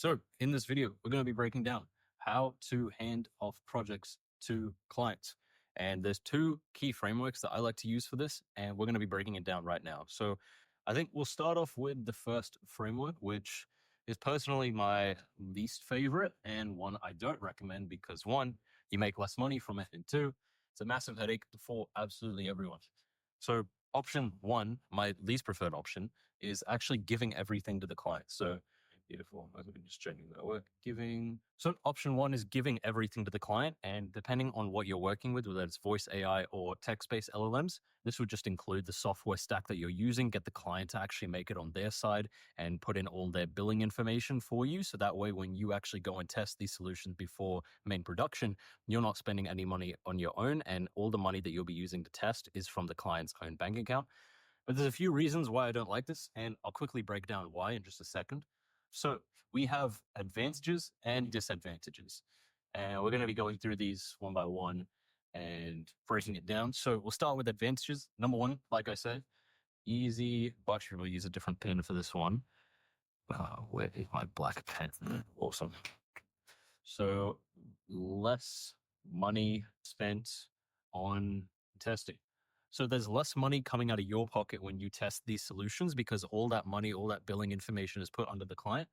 So in this video, we're going to be breaking down how to hand off projects to clients. And there's two key frameworks that I like to use for this, and we're going to be breaking it down right now. So I think we'll start off with the first framework, which is personally my least favorite and one I don't recommend because one, you make less money from it, and two, it's a massive headache for absolutely everyone. So option one, my least preferred option, is actually giving everything to the client. So beautiful. I'm just checking that work. So option one is giving everything to the client. And depending on what you're working with, whether it's voice AI or text-based LLMs, this would just include the software stack that you're using, get the client to actually make it on their side and put in all their billing information for you. So that way, when you actually go and test these solutions before main production, you're not spending any money on your own. And all the money that you'll be using to test is from the client's own bank account. But there's a few reasons why I don't like this, and I'll quickly break down why in just a second. So we have advantages and disadvantages, and we're going to be going through these one by one and breaking it down. So we'll start with advantages. Number one, like I said, easy. Actually, we'll use a different pen for this one. Where is my black pen? Awesome. So less money spent on testing. So there's less money coming out of your pocket when you test these solutions because all that money, all that billing information is put under the client.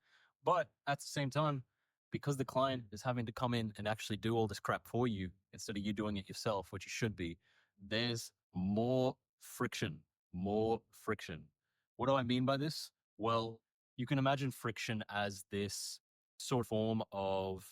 But at the same time, because the client is having to come in and actually do all this crap for you instead of you doing it yourself, which you should be, there's more friction, more friction. What do I mean by this? Well, you can imagine friction as this sort of form of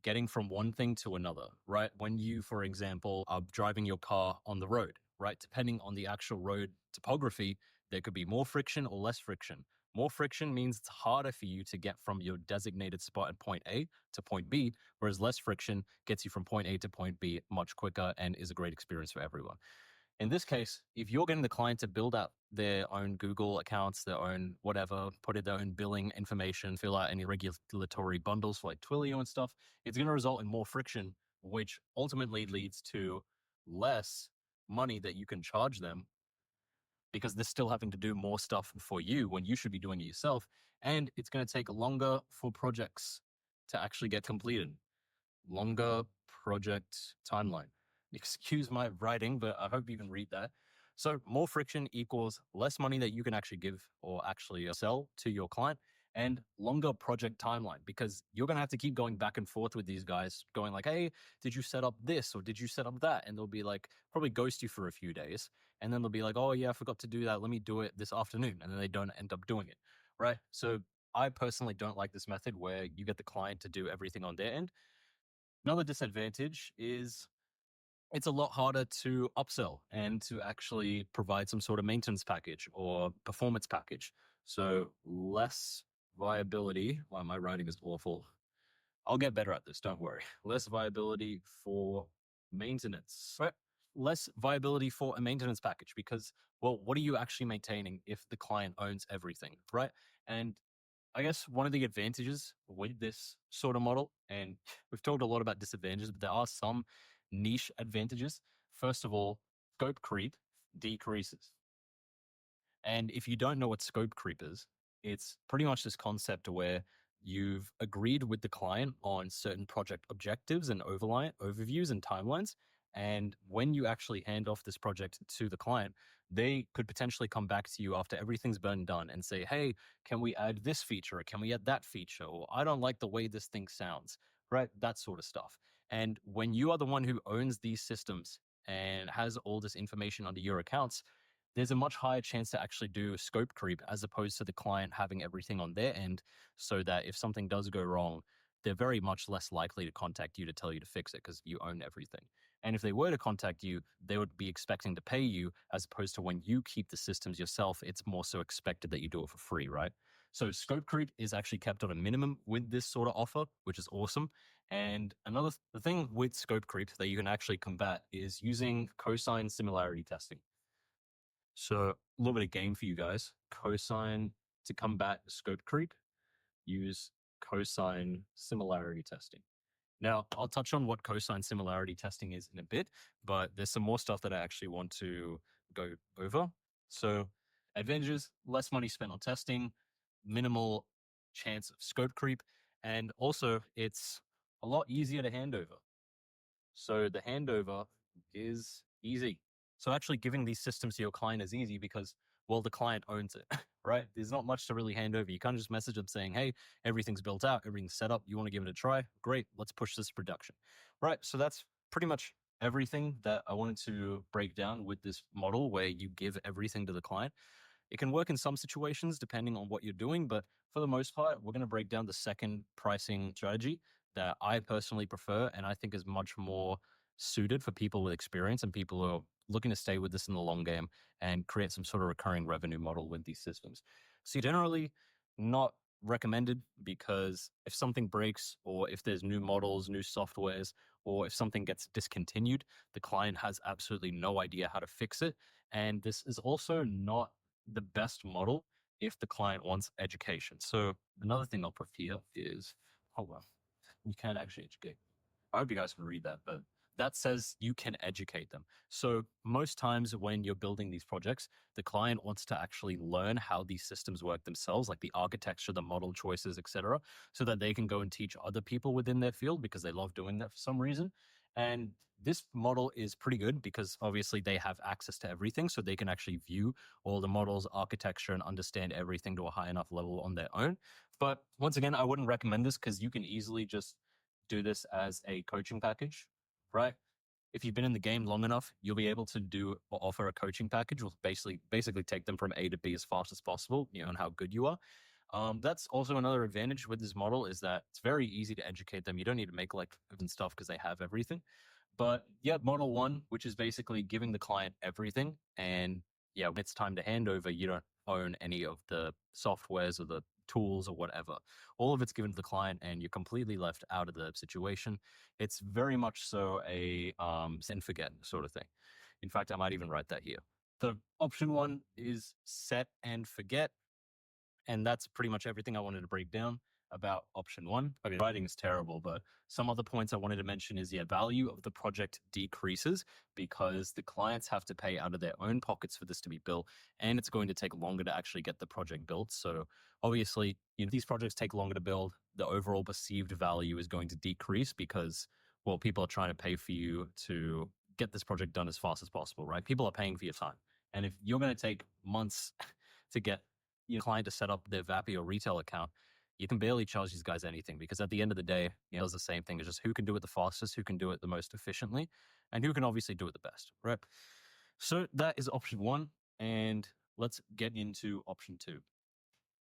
getting from one thing to another, right? When you, for example, are driving your car on the road, right? Depending on the actual road topography, there could be more friction or less friction. More friction means it's harder for you to get from your designated spot at point A to point B, whereas less friction gets you from point A to point B much quicker and is a great experience for everyone. In this case, if you're getting the client to build out their own Google accounts, their own whatever, put in their own billing information, fill out any regulatory bundles for like Twilio and stuff, it's going to result in more friction, which ultimately leads to less money that you can charge them because they're still having to do more stuff for you when you should be doing it yourself. And it's going to take longer for projects to actually get completed. Longer project timeline. Excuse my writing, but I hope you can read that. So more friction equals less money that you can actually give or actually sell to your client and longer project timeline because you're going to have to keep going back and forth with these guys going like, hey, did you set up this or did you set up that? And they'll be like, probably ghost you for a few days. And then they'll be like, oh yeah, I forgot to do that. Let me do it this afternoon. And then they don't end up doing it. Right. So I personally don't like this method where you get the client to do everything on their end. Another disadvantage is it's a lot harder to upsell and to actually provide some sort of maintenance package or performance package. So less viability. Wow, my writing is awful. I'll get better at this, don't worry. Less viability for maintenance. Right? Less viability for a maintenance package because, well, what are you actually maintaining if the client owns everything, right? And I guess one of the advantages with this sort of model, and we've talked a lot about disadvantages, but there are some niche advantages. First of all, scope creep decreases. And if you don't know what scope creep is, it's pretty much this concept where you've agreed with the client on certain project objectives and overviews and timelines. And when you actually hand off this project to the client, they could potentially come back to you after everything's been done and say, hey, can we add this feature? Or can we add that feature? Or I don't like the way this thing sounds, right? That sort of stuff. And when you are the one who owns these systems and has all this information under your accounts, there's a much higher chance to actually do scope creep as opposed to the client having everything on their end so that if something does go wrong, they're very much less likely to contact you to tell you to fix it because you own everything. And if they were to contact you, they would be expecting to pay you as opposed to when you keep the systems yourself, it's more so expected that you do it for free, right? So scope creep is actually kept on a minimum with this sort of offer, which is awesome. And the thing with scope creep that you can actually combat is using cosine similarity testing. So a little bit of game for you guys. Cosine to combat scope creep, use cosine similarity testing. Now, I'll touch on what cosine similarity testing is in a bit, but there's some more stuff that I actually want to go over. So advantages, less money spent on testing, minimal chance of scope creep, And also, it's a lot easier to hand over. So the handover is easy. So actually giving these systems to your client is easy because, well, the client owns it, right? There's not much to really hand over. You can't just message them saying, hey, everything's built out, everything's set up. You want to give it a try? Great. Let's push this to production. Right. So that's pretty much everything that I wanted to break down with this model where you give everything to the client. It can work in some situations depending on what you're doing, but for the most part, we're going to break down the second pricing strategy that I personally prefer and I think is much more suited for people with experience and people who are looking to stay with this in the long game and create some sort of recurring revenue model with these systems. So generally not recommended because if something breaks or if there's new models, new softwares, or if something gets discontinued, the client has absolutely no idea how to fix it. And this is also not the best model if the client wants education. So another thing I'll put here is, oh well, you can actually educate. I hope you guys can read that, but that says you can educate them. So most times when you're building these projects, the client wants to actually learn how these systems work themselves, like the architecture, the model choices, etc., so that they can go and teach other people within their field because they love doing that for some reason. And this model is pretty good because obviously they have access to everything, so they can actually view all the models, architecture, and understand everything to a high enough level on their own. But once again, I wouldn't recommend this because you can easily just do this as a coaching package, right? If you've been in the game long enough, you'll be able to do or offer a coaching package, will basically take them from A to B as fast as possible, and how good you are. That's also another advantage with this model is that it's very easy to educate them. You don't need to make like and stuff because they have everything. But yeah, model one, which is basically giving the client everything. And yeah, when it's time to hand over, you don't own any of the softwares or the tools or whatever. All of it's given to the client and you're completely left out of the situation. It's very much so a set and forget sort of thing. In fact, I might even write that here. The option one is set and forget. And that's pretty much everything I wanted to break down about option one. I mean, writing is terrible, but some other points I wanted to mention is value of the project decreases because the clients have to pay out of their own pockets for this to be built, and it's going to take longer to actually get the project built. So obviously, these projects take longer to build. The overall perceived value is going to decrease because, well, people are trying to pay for you to get this project done as fast as possible, right? People are paying for your time. And if you're going to take months to get your client to set up their VAPI or retail account, you can barely charge these guys anything because at the end of the day, it's the same thing. It's just who can do it the fastest, who can do it the most efficiently, and who can obviously do it the best, right? So that is option one. And let's get into option two.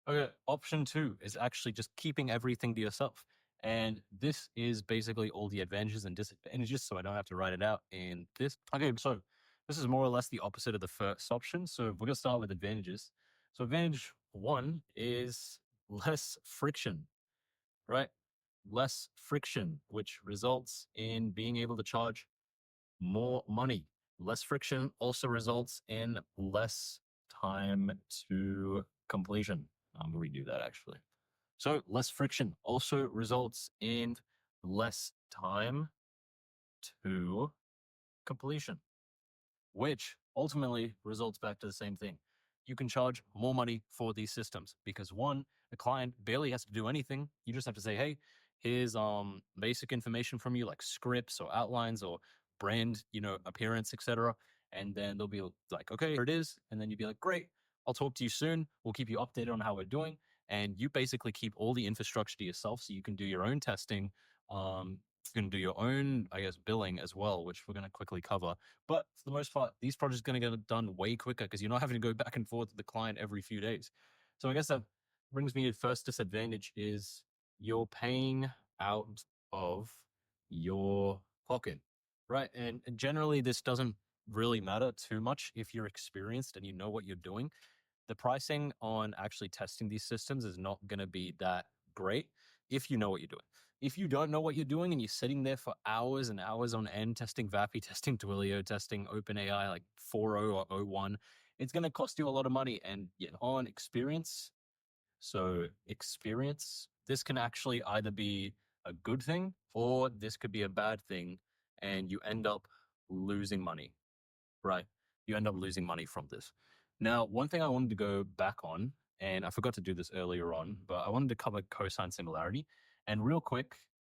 Okay, option two is actually just keeping everything to yourself. And this is basically all the advantages and disadvantages, so I don't have to write it out in this. Okay, so this is more or less the opposite of the first option. So we're going to start with advantages. So advantage one is less friction, right? Less friction, which results in being able to charge more money. Less friction also results in less time to completion. I'm going to redo that actually. So less friction also results in less time to completion, which ultimately results back to the same thing. You can charge more money for these systems because one, the client barely has to do anything. You just have to say, hey, here's basic information from you like scripts or outlines or brand, appearance, etc. And then they'll be like, okay, here it is. And then you'd be like, great, I'll talk to you soon. We'll keep you updated on how we're doing. And you basically keep all the infrastructure to yourself so you can do your own testing. You can do your own, I guess, billing as well, which we're going to quickly cover. But for the most part, these projects are going to get done way quicker because you're not having to go back and forth with the client every few days. So I guess that brings me to the first disadvantage is you're paying out of your pocket, right? And generally, this doesn't really matter too much if you're experienced and you know what you're doing. The pricing on actually testing these systems is not going to be that great if you know what you're doing. If you don't know what you're doing and you're sitting there for hours and hours on end testing VAPI, testing Twilio, testing OpenAI like 4.0 or oh 01, it's going to cost you a lot of money. And on experience, this can actually either be a good thing or this could be a bad thing, and you end up losing money, right? You end up losing money from this. Now, one thing I wanted to go back on, and I forgot to do this earlier on, but I wanted to cover cosine similarity. And real quick,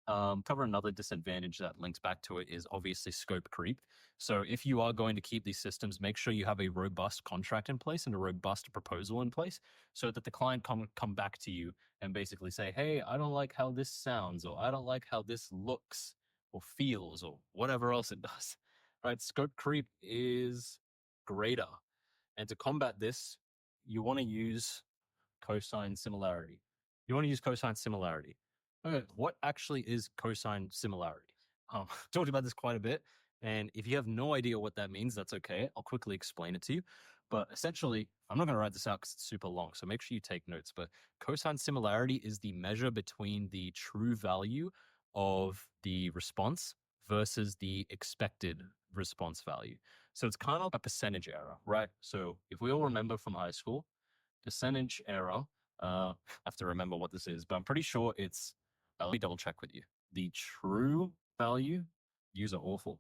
cover another disadvantage that links back to it is obviously scope creep. So if you are going to keep these systems, make sure you have a robust contract in place and a robust proposal in place so that the client come back to you and basically say, hey, I don't like how this sounds, or I don't like how this looks or feels, or whatever else it does. Right? Scope creep is greater. And to combat this, you want to use cosine similarity. You want to use cosine similarity. Okay, what actually is cosine similarity? Talked about this quite a bit. And if you have no idea what that means, that's okay. I'll quickly explain it to you. But essentially, I'm not going to write this out because it's super long. So make sure you take notes. But cosine similarity is the measure between the true value of the response versus the expected response value. So it's kind of a percentage error, right? So if we all remember from high school, percentage error, I have to remember what this is, but I'm pretty sure it's, let me double check with you. The true value, user awful,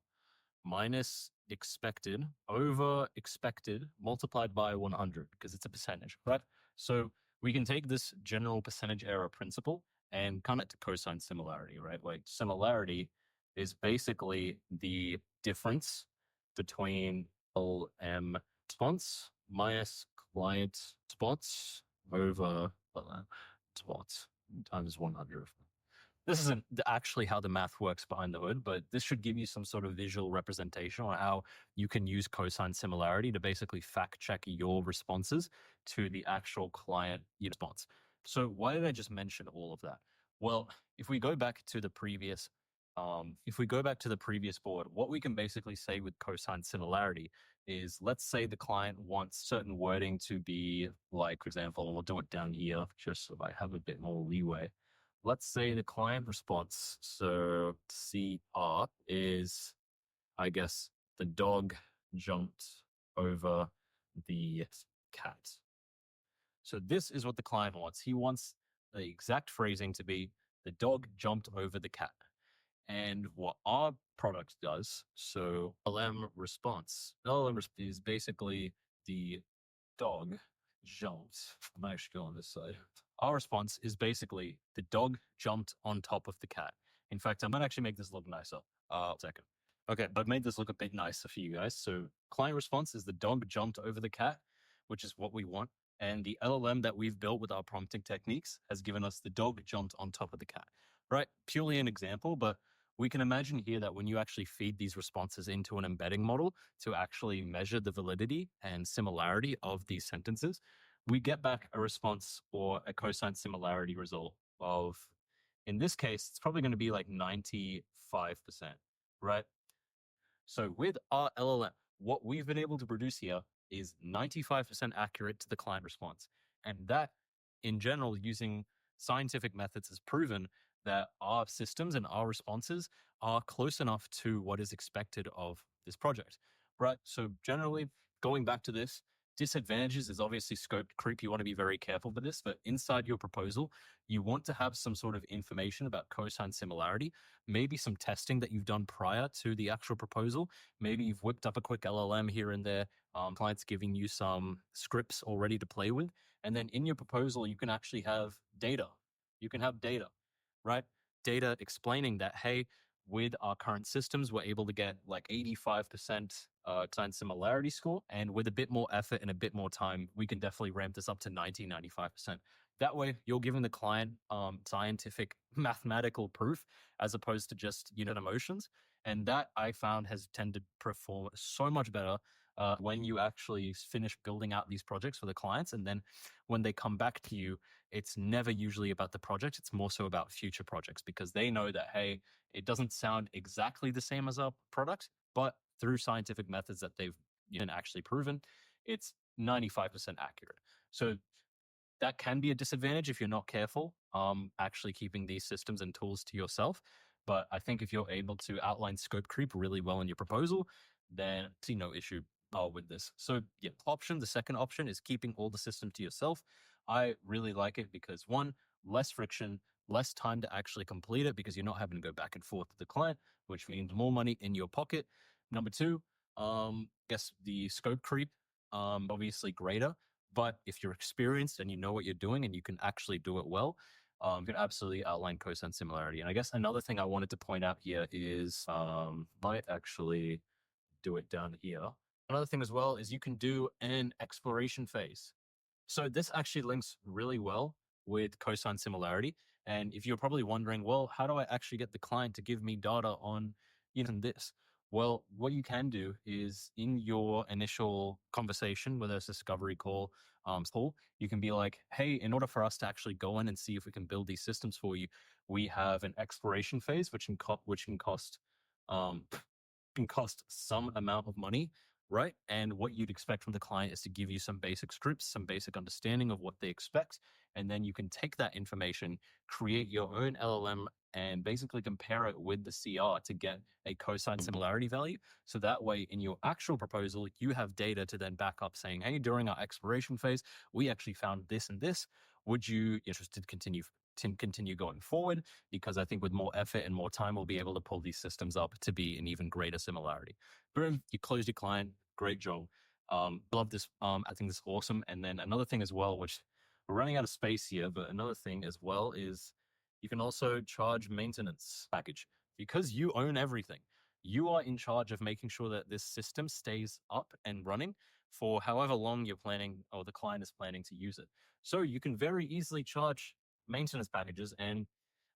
minus expected over expected multiplied by 100 because it's a percentage, right? So we can take this general percentage error principle and come it to cosine similarity, right? Like similarity is basically the difference between LM response minus client response over response times 100. This isn't actually how the math works behind the hood, but this should give you some sort of visual representation on how you can use cosine similarity to basically fact check your responses to the actual client response. So why did I just mention all of that? Well, if we go back to the previous, board, what we can basically say with cosine similarity is, let's say the client wants certain wording to be like, for example, we'll do it down here just so I have a bit more leeway. Let's say the client response, so CR is, I guess, the dog jumped over the cat. So this is what the client wants. He wants the exact phrasing to be, the dog jumped over the cat. And what our product does, so LM response, is basically the dog jumped. I'm actually on this side. Our response is basically the dog jumped on top of the cat. In fact, I might actually make this look nicer. Second. Okay, I've made this look a bit nicer for you guys. So client response is the dog jumped over the cat, which is what we want. And the LLM that we've built with our prompting techniques has given us the dog jumped on top of the cat. Right? Purely an example, but we can imagine here that when you actually feed these responses into an embedding model to actually measure the validity and similarity of these sentences, we get back a response or a cosine similarity result of, in this case, it's probably going to be like 95%, right? So with our LLM, what we've been able to produce here is 95% accurate to the client response. And that, in general, using scientific methods, has proven that our systems and our responses are close enough to what is expected of this project, right? So generally, going back to this, disadvantages is obviously scope creep. You want to be very careful with this, but inside your proposal, you want to have some sort of information about cosine similarity, maybe some testing that you've done prior to the actual proposal. Maybe you've whipped up a quick LLM here and there. Clients giving you some scripts already to play with. And then in your proposal, you can actually have data. You can have data, right? Data explaining that, hey, with our current systems, we're able to get like 85% design similarity score. And with a bit more effort and a bit more time, we can definitely ramp this up to 90, 95%. That way, you're giving the client scientific mathematical proof as opposed to just unit emotions. And that I found has tended to perform so much better when you actually finish building out these projects for the clients. And then when they come back to you, it's never usually about the project. It's more so about future projects because they know that, hey, it doesn't sound exactly the same as our product, but through scientific methods that they've actually proven, it's 95% accurate. So that can be a disadvantage if you're not careful, actually keeping these systems and tools to yourself. But I think if you're able to outline scope creep really well in your proposal, then I see no issue with this. So yeah, the second option is keeping all the system to yourself. I really like it because one, less friction, less time to actually complete it because you're not having to go back and forth with the client, which means more money in your pocket. Number two, guess the scope creep, obviously greater. But if you're experienced and you know what you're doing and you can actually do it well, You can absolutely outline cosine similarity. And I guess another thing I wanted to point out here is, might actually do it down here. Another thing as well is you can do an exploration phase. So this actually links really well with cosine similarity. And if you're probably wondering, well, how do I actually get the client to give me data on this? Well, what you can do is in your initial conversation, whether it's a discovery call, you can be like, hey, in order for us to actually go in and see if we can build these systems for you, we have an exploration phase, which um, can cost some amount of money, right? And what you'd expect from the client is to give you some basic scripts, some basic understanding of what they expect. And then you can take that information, create your own LLM, and basically compare it with the CR to get a cosine similarity value. So that way, in your actual proposal, you have data to then back up saying, hey, during our exploration phase, we actually found this and this. Would you be interested to continue going forward? Because I think with more effort and more time, we'll be able to pull these systems up to be an even greater similarity. Boom, you closed your client. Great job. Love this. I think this is awesome. And then another thing as well, which we're running out of space here, but another thing as well is you can also charge maintenance package because you own everything. You are in charge of making sure that this system stays up and running for however long you're planning or the client is planning to use it. So you can very easily charge maintenance packages. And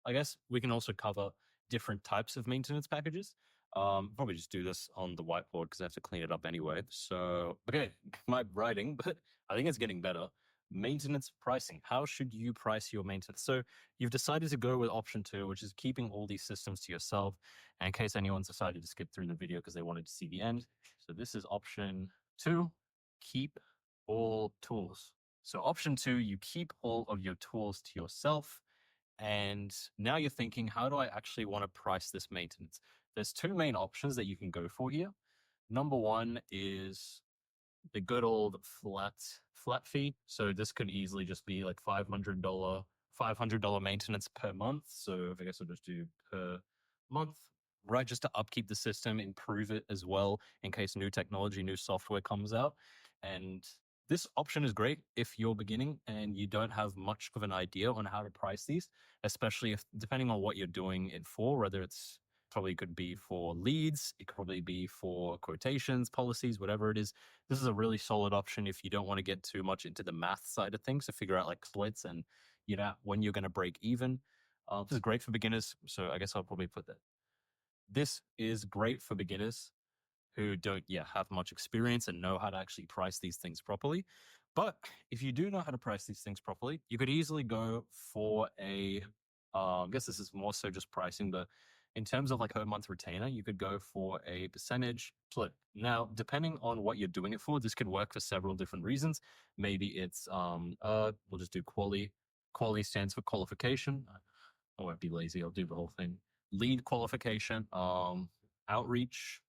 I guess we can also cover different types of maintenance packages. Probably just do this on the whiteboard because I have to clean it up anyway. So, okay, my writing, but I think it's getting better. Maintenance pricing. How should you price your maintenance? So you've decided to go with option 2, which is keeping all these systems to yourself. And in case anyone's decided to skip through the video because they wanted to see the end. So this is option 2, keep all tools. So option 2, you keep all of your tools to yourself. And now you're thinking, how do I actually want to price this maintenance? There's 2 main options that you can go for here. Number 1 is the good old flat fee. So this could easily just be like $500 maintenance per month. So I guess I'll just do per month, right? Just to upkeep the system, improve it as well in case new technology, new software comes out. And this option is great if you're beginning and you don't have much of an idea on how to price these, especially if depending on what you're doing it for, whether it's probably could be for leads, it could probably be for quotations, policies, whatever it is. This is a really solid option if you don't want to get too much into the math side of things to figure out like splits and when you're going to break even. This is great for beginners. So I guess I'll probably put that. This is great for beginners who don't have much experience and know how to actually price these things properly. But if you do know how to price these things properly, you could easily go for I guess this is more so just pricing, but in terms of like per month retainer, you could go for a percentage split. Now, depending on what you're doing it for, this could work for several different reasons. Maybe it's we'll just do quality. Quality stands for qualification. I won't be lazy. I'll do the whole thing. Lead qualification, outreach,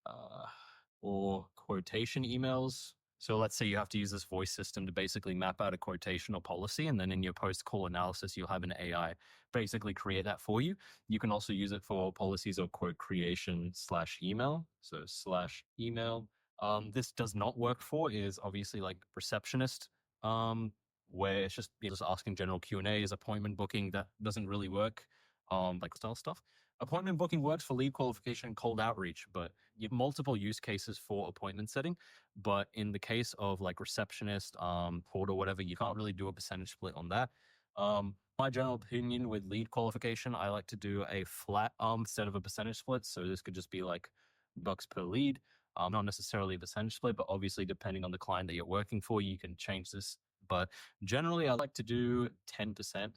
or quotation emails. So let's say you have to use this voice system to basically map out a quotation or policy. And then in your post-call analysis, you'll have an AI basically create that for you. You can also use it for policies or quote creation / email. So / email. This does not work for is obviously like receptionist, where it's just just asking general Q&As, appointment booking. That doesn't really work. Like style stuff. Appointment booking works for lead qualification and cold outreach, but you have multiple use cases for appointment setting. But in the case of like receptionist, porter, whatever, you can't really do a percentage split on that. My general opinion with lead qualification, I like to do a flat instead of a percentage split. So this could just be like bucks per lead. Not necessarily a percentage split, but obviously depending on the client that you're working for, you can change this. But generally, I like to do 10%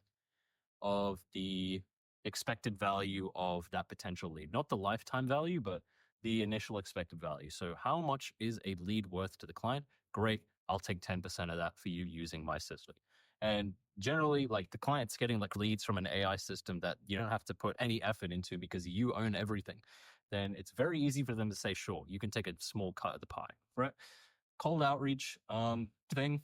of the expected value of that potential lead, not the lifetime value, but the initial expected value. So how much is a lead worth to the client? Great. I'll take 10% of that for you using my system. And generally, like the client's getting like leads from an AI system that you don't have to put any effort into because you own everything. Then it's very easy for them to say, sure, you can take a small cut of the pie, right? Cold outreach thing,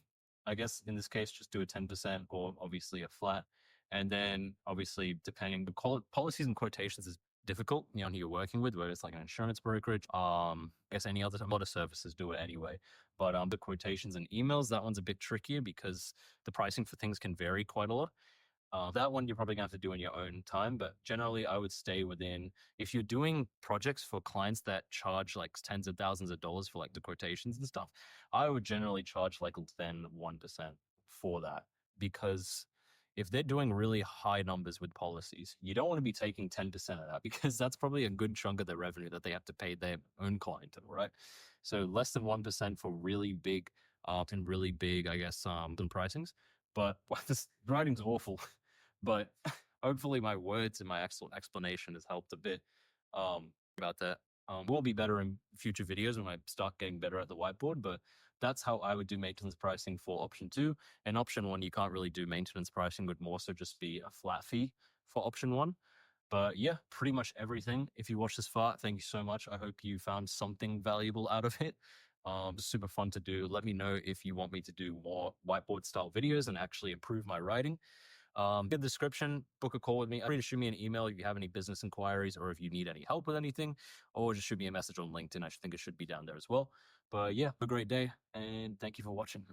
I guess in this case, just do a 10% or obviously a flat. And then obviously depending the policies and quotations is difficult, who you're working with, whether it's like an insurance brokerage, I guess any other, a lot of services do it anyway. But the quotations and emails, that one's a bit trickier because the pricing for things can vary quite a lot. That one you're probably gonna have to do in your own time, but generally I would stay within, if you're doing projects for clients that charge like tens of thousands of dollars for like the quotations and stuff, I would generally charge like less than 1% for that. Because if they're doing really high numbers with policies, you don't want to be taking 10% of that because that's probably a good chunk of their revenue that they have to pay their own clientele, right? So less than 1% for really big and really big, I guess, and pricings. But this writing's awful. But hopefully my words and my excellent explanation has helped a bit about that. We'll be better in future videos when I start getting better at the whiteboard, but that's how I would do maintenance pricing for option 2. And option 1, you can't really do maintenance pricing, would more so just be a flat fee for option 1. But yeah, pretty much everything. If you watched this far, thank you so much. I hope you found something valuable out of it. Super fun to do. Let me know if you want me to do more whiteboard style videos and actually improve my writing. In the description, book a call with me. Feel free to shoot me an email if you have any business inquiries or if you need any help with anything, or just shoot me a message on LinkedIn. I think it should be down there as well. But yeah, have a great day and thank you for watching.